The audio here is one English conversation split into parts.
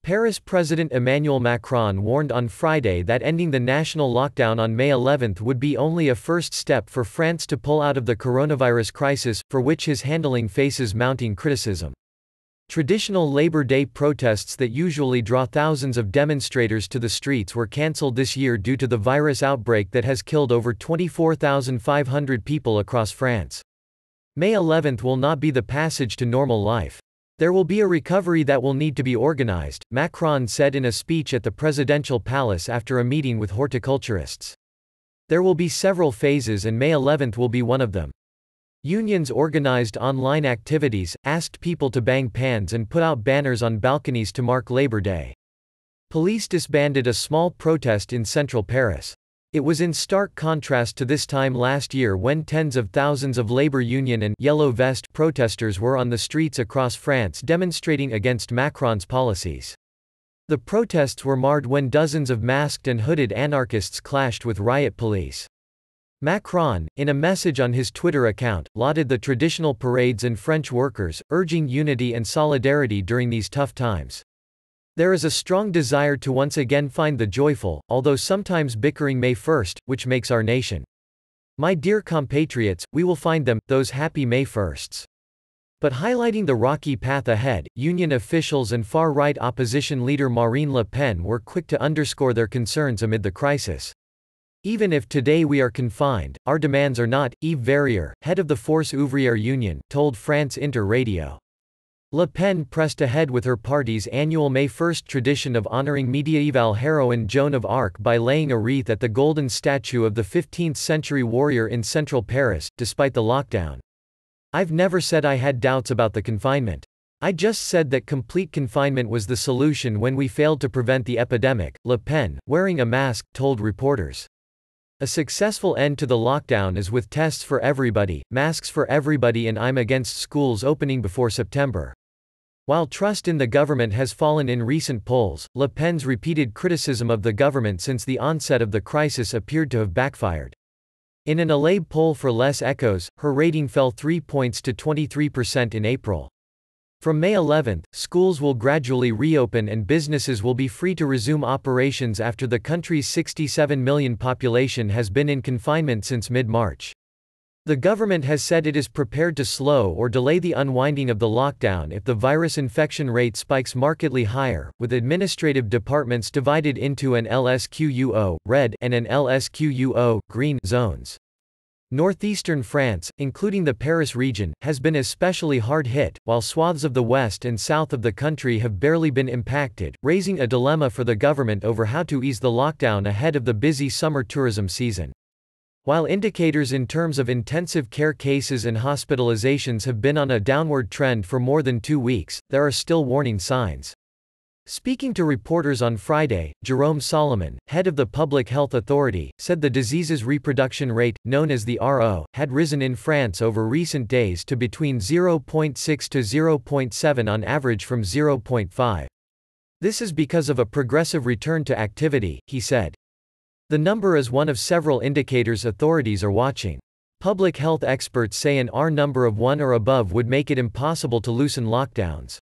Paris President Emmanuel Macron warned on Friday that ending the national lockdown on May 11 would be only a first step for France to pull out of the coronavirus crisis, for which his handling faces mounting criticism. Traditional Labor Day protests that usually draw thousands of demonstrators to the streets were cancelled this year due to the virus outbreak that has killed over 24,500 people across France. May 11 will not be the passage to normal life. There will be a recovery that will need to be organized, Macron said in a speech at the presidential palace after a meeting with horticulturists. There will be several phases and May 11 will be one of them. Unions organized online activities, asked people to bang pans and put out banners on balconies to mark Labor Day. Police disbanded a small protest in central Paris. It was in stark contrast to this time last year when tens of thousands of labor union and yellow vest protesters were on the streets across France demonstrating against Macron's policies. The protests were marred when dozens of masked and hooded anarchists clashed with riot police. Macron, in a message on his Twitter account, lauded the traditional parades and French workers, urging unity and solidarity during these tough times. There is a strong desire to once again find the joyful, although sometimes bickering May 1st, which makes our nation. My dear compatriots, we will find them, those happy May 1sts. But highlighting the rocky path ahead, union officials and far-right opposition leader Marine Le Pen were quick to underscore their concerns amid the crisis. Even if today we are confined, our demands are not, Yves Verrier, head of the Force Ouvrière Union, told France Inter Radio. Le Pen pressed ahead with her party's annual May 1 tradition of honoring medieval heroine Joan of Arc by laying a wreath at the golden statue of the 15th-century warrior in central Paris, despite the lockdown. I've never said I had doubts about the confinement. I just said that complete confinement was the solution when we failed to prevent the epidemic, Le Pen, wearing a mask, told reporters. A successful end to the lockdown is with tests for everybody, masks for everybody, and I'm against schools opening before September. While trust in the government has fallen in recent polls, Le Pen's repeated criticism of the government since the onset of the crisis appeared to have backfired. In an Aleb poll for Les Echos, her rating fell 3 points to 23% in April. From May 11, schools will gradually reopen and businesses will be free to resume operations after the country's 67 million population has been in confinement since mid-March. The government has said it is prepared to slow or delay the unwinding of the lockdown if the virus infection rate spikes markedly higher, with administrative departments divided into an LSQUO, red, and an LSQUO, green, zones. Northeastern France, including the Paris region, has been especially hard hit, while swaths of the west and south of the country have barely been impacted, raising a dilemma for the government over how to ease the lockdown ahead of the busy summer tourism season. While indicators in terms of intensive care cases and hospitalizations have been on a downward trend for more than 2 weeks, there are still warning signs. Speaking to reporters on Friday, Jérôme Solomon, head of the Public Health Authority, said the disease's reproduction rate, known as the RO, had risen in France over recent days to between 0.6 to 0.7 on average from 0.5. This is because of a progressive return to activity, he said. The number is one of several indicators authorities are watching. Public health experts say an R number of 1 or above would make it impossible to loosen lockdowns.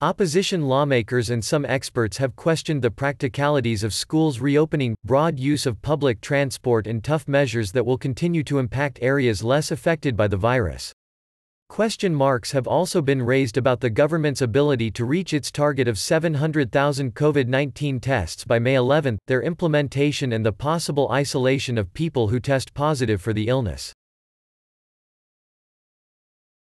Opposition lawmakers and some experts have questioned the practicalities of schools reopening, broad use of public transport, and tough measures that will continue to impact areas less affected by the virus. Question marks have also been raised about the government's ability to reach its target of 700,000 COVID-19 tests by May 11, their implementation, and the possible isolation of people who test positive for the illness.